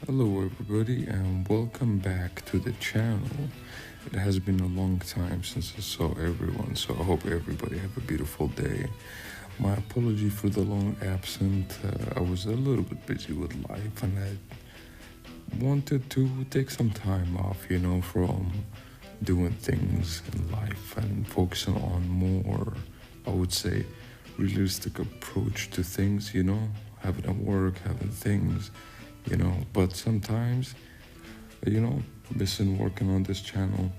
Hello everybody and welcome back to the channel. It has been a long time since I saw everyone, so I hope everybody have a beautiful day. My apology for the long absence. I was a little bit busy with life and I wanted to take some time off, from doing things in life and focusing on more, I would say, realistic approach to things, having a work, having things, but sometimes, missing working on this channel,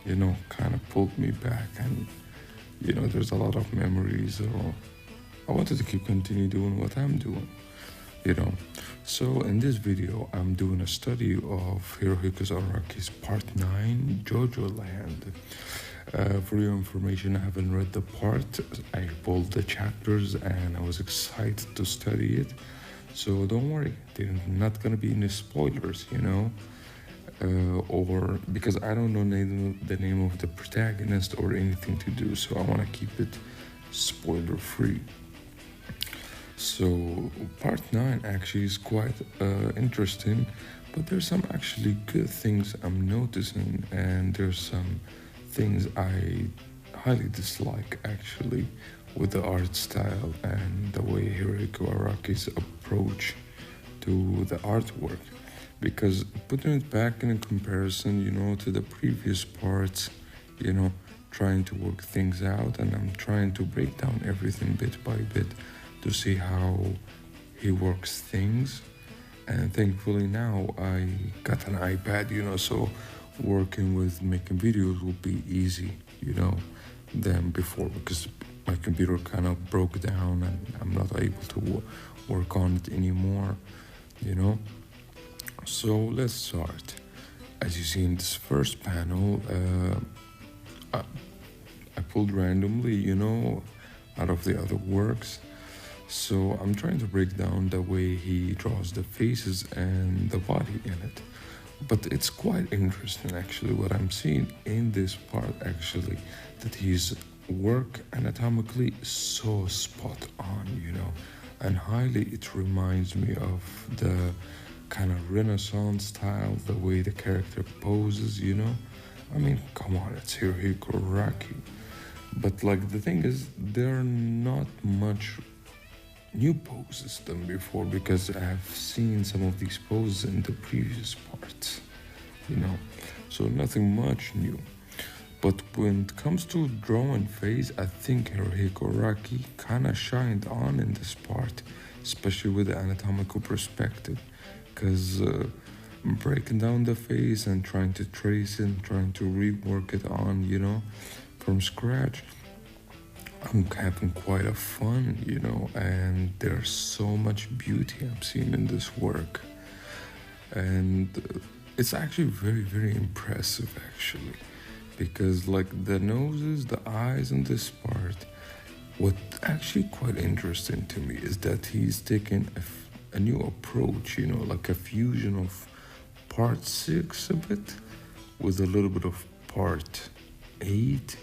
kind of pulled me back and, there's a lot of memories, or I wanted to continue doing what I'm doing, you know. So in this video, I'm doing a study of Hirohiko Araki's Part 9, Jojoland. For your information, I haven't read the part. I pulled the chapters and I was excited to study it. So don't worry, there's not gonna be any spoilers, or because I don't know the name of the protagonist or anything to do, so I want to keep it spoiler free. So part 9 actually is quite interesting, but there's some actually good things I'm noticing, and there's some things I highly dislike actually with the art style and the way Hirohiko Araki's approach to the artwork. Because putting it back in a comparison, to the previous parts, trying to work things out, and I'm trying to break down everything bit by bit to see how he works things. And thankfully now I got an iPad, so working with making videos will be easy, than before, because my computer kind of broke down and I'm not able to work on it anymore, So let's start. As you see in this first panel, I pulled randomly, out of the other works. So I'm trying to break down the way he draws the faces and the body in it. But it's quite interesting actually what I'm seeing in this part actually, that his work anatomically so spot on, and highly it reminds me of the kind of Renaissance style, the way the character poses, I mean, come on, it's Hirohiko Araki. But like the thing is, there are not much new poses than before, because I have seen some of these poses in the previous parts, so nothing much new. But when it comes to drawing face, I think Hirohiko Araki kind of shined on in this part, especially with the anatomical perspective, because breaking down the face and trying to trace it, trying to rework it on, from scratch, I'm having quite a fun, and there's so much beauty I'm seeing in this work. And it's actually very, very impressive, actually, because like the noses, the eyes in this part, what actually quite interesting to me is that he's taken a new approach, like a fusion of part 6 a bit with a little bit of part 8,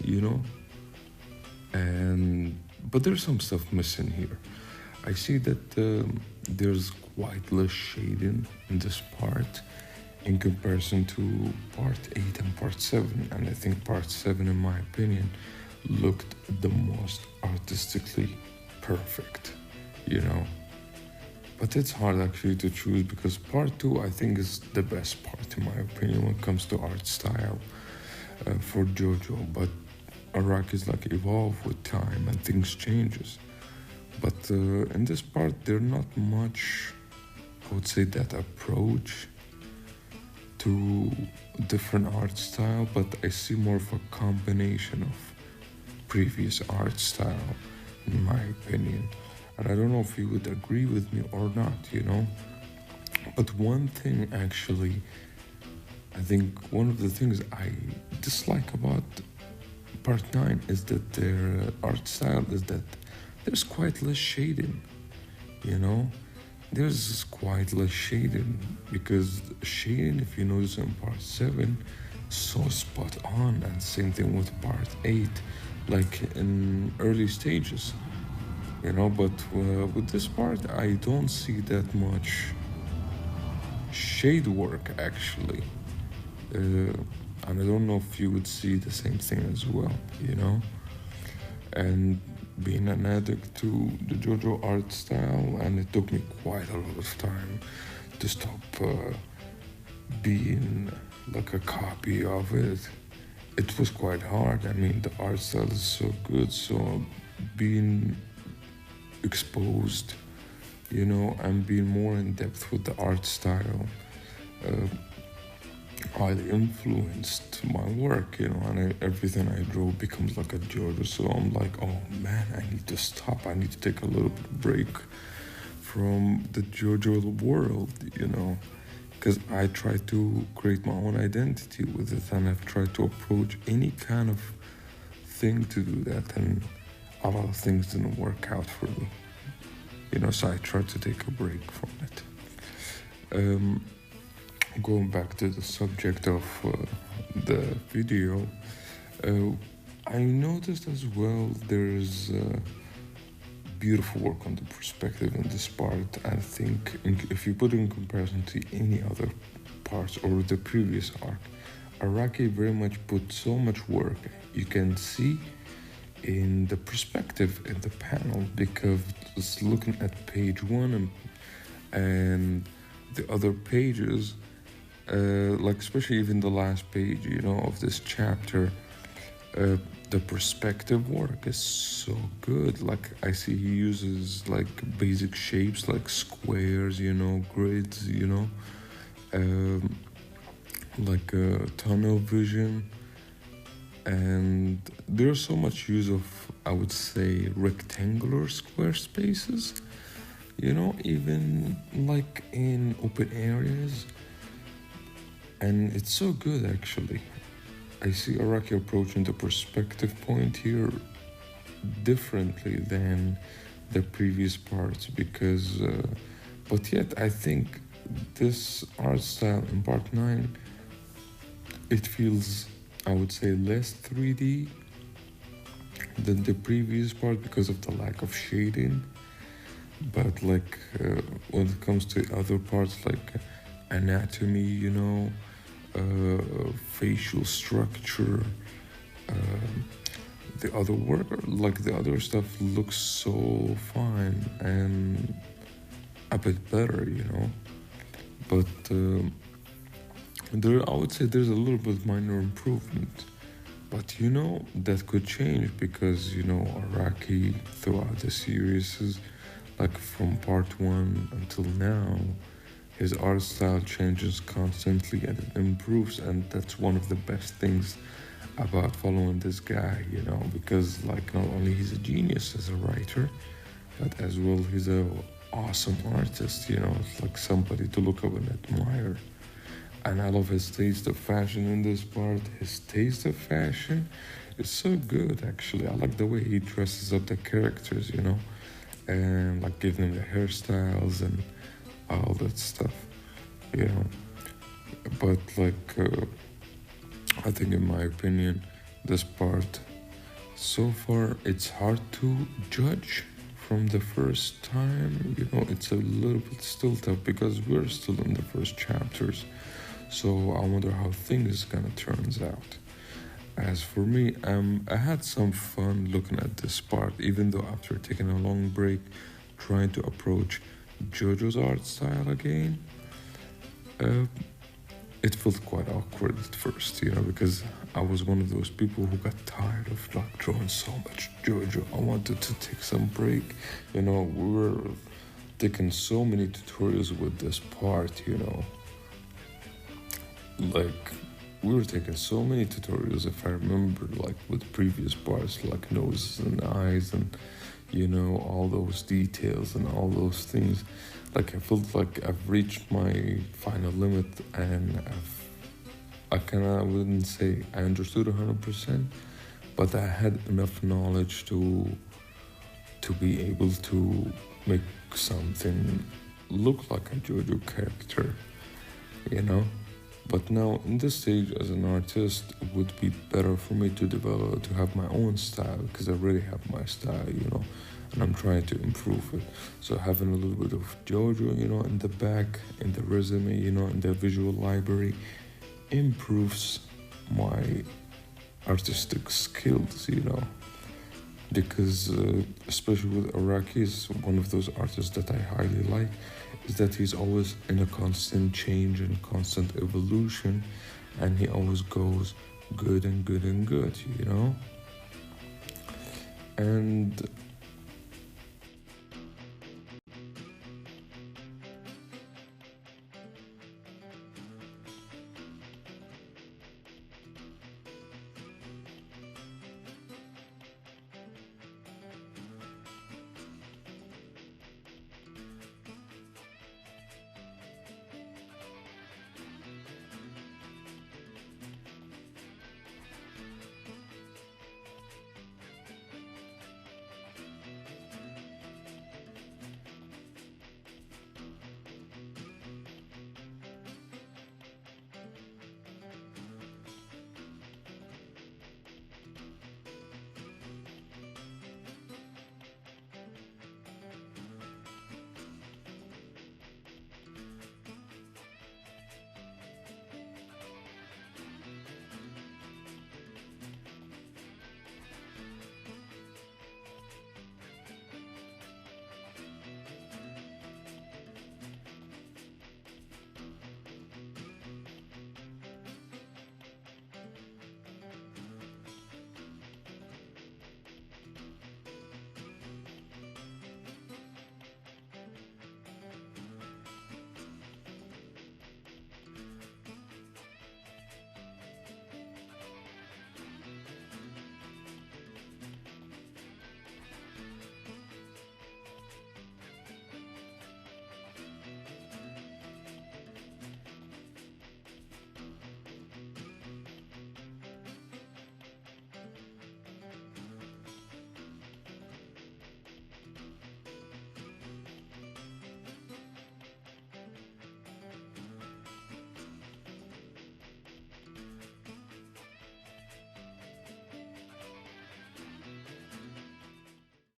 but there's some stuff missing here. I see that there's quite less shading in this part in comparison to part 8 and part 7, and I think part 7, in my opinion, looked the most artistically perfect, But it's hard actually to choose, because part 2 I think is the best part in my opinion when it comes to art style for Jojo. But Arakis like evolve with time and things changes. But in this part there's not much, I would say, that approach to different art style, but I see more of a combination of previous art style, in my opinion. And I don't know if you would agree with me or not, But one thing actually, I think one of the things I dislike about part 9 is that their art style is that there's quite less shading, There's quite less shading, because shading, if you notice in part 7, so spot on, and same thing with part 8, like in early stages, but with this part I don't see that much shade work actually. And I don't know if you would see the same thing as well, you know? And being an addict to the Jojo art style, and it took me quite a lot of time to stop being like a copy of it. It was quite hard. I mean, the art style is so good, so being exposed, you know, and being more in depth with the art style highly influenced my work, you know, and everything I draw becomes like a Jojo. So I'm like, oh man, I need to stop. I need to take a little bit of break from the Jojo world, you know, because I try to create my own identity with it, and I've tried to approach any kind of thing to do that, and a lot of things didn't work out for me, you know, so I tried to take a break from it. Going back to the subject of the video, I noticed as well there's beautiful work on the perspective in this part. I think if you put it in comparison to any other parts or the previous arc, Araki very much put so much work. You can see in the perspective in the panel, because it's looking at page 1 and the other pages, like especially even the last page, you know, of this chapter, the perspective work is so good. Like I see he uses like basic shapes like squares, you know, grids, you know, like tunnel vision, and there's so much use of, I would say, rectangular square spaces, you know, even like in open areas. And it's so good, actually. I see Araki approaching the perspective point here differently than the previous parts, because, but yet I think this art style in part 9, it feels, I would say, less 3D than the previous part because of the lack of shading. But like when it comes to other parts like anatomy, you know, facial structure, the other work, like the other stuff looks so fine and a bit better, you know. But there, I would say there's a little bit minor improvement, but you know that could change because, you know, Araki throughout the series is like from part 1 until now, his art style changes constantly and it improves, and that's one of the best things about following this guy, you know, because like not only he's a genius as a writer, but as well he's a awesome artist, you know. It's like somebody to look up and admire. And I love his taste of fashion in this part. His taste of fashion is so good, actually. I like the way he dresses up the characters, you know, and like giving them the hairstyles and all that stuff, you know. But like I think in my opinion this part so far it's hard to judge from the first time, you know. It's a little bit still tough because we're still in the first chapters, so I wonder how things gonna turns out. As for me, I had some fun looking at this part, even though after taking a long break trying to approach Jojo's art style again, it felt quite awkward at first, you know, because I was one of those people who got tired of like drawing so much Jojo. I wanted to take some break, you know. We were taking so many tutorials with this part, you know, like we were taking so many tutorials, if I remember, like with previous parts, like noses and eyes and, you know, all those details and all those things. Like I felt like I've reached my final limit, and I wouldn't say I understood 100%, but I had enough knowledge to be able to make something look like a Jojo character, you know. But now in this stage as an artist, it would be better for me to develop, to have my own style, because I already have my style, you know. and I'm trying to improve it. So having a little bit of Jojo, in the back, in the resume, in the visual library, improves my artistic skills, because especially with Arakis, one of those artists that I highly like is that he's always in a constant change and constant evolution, and he always goes good and good and good, and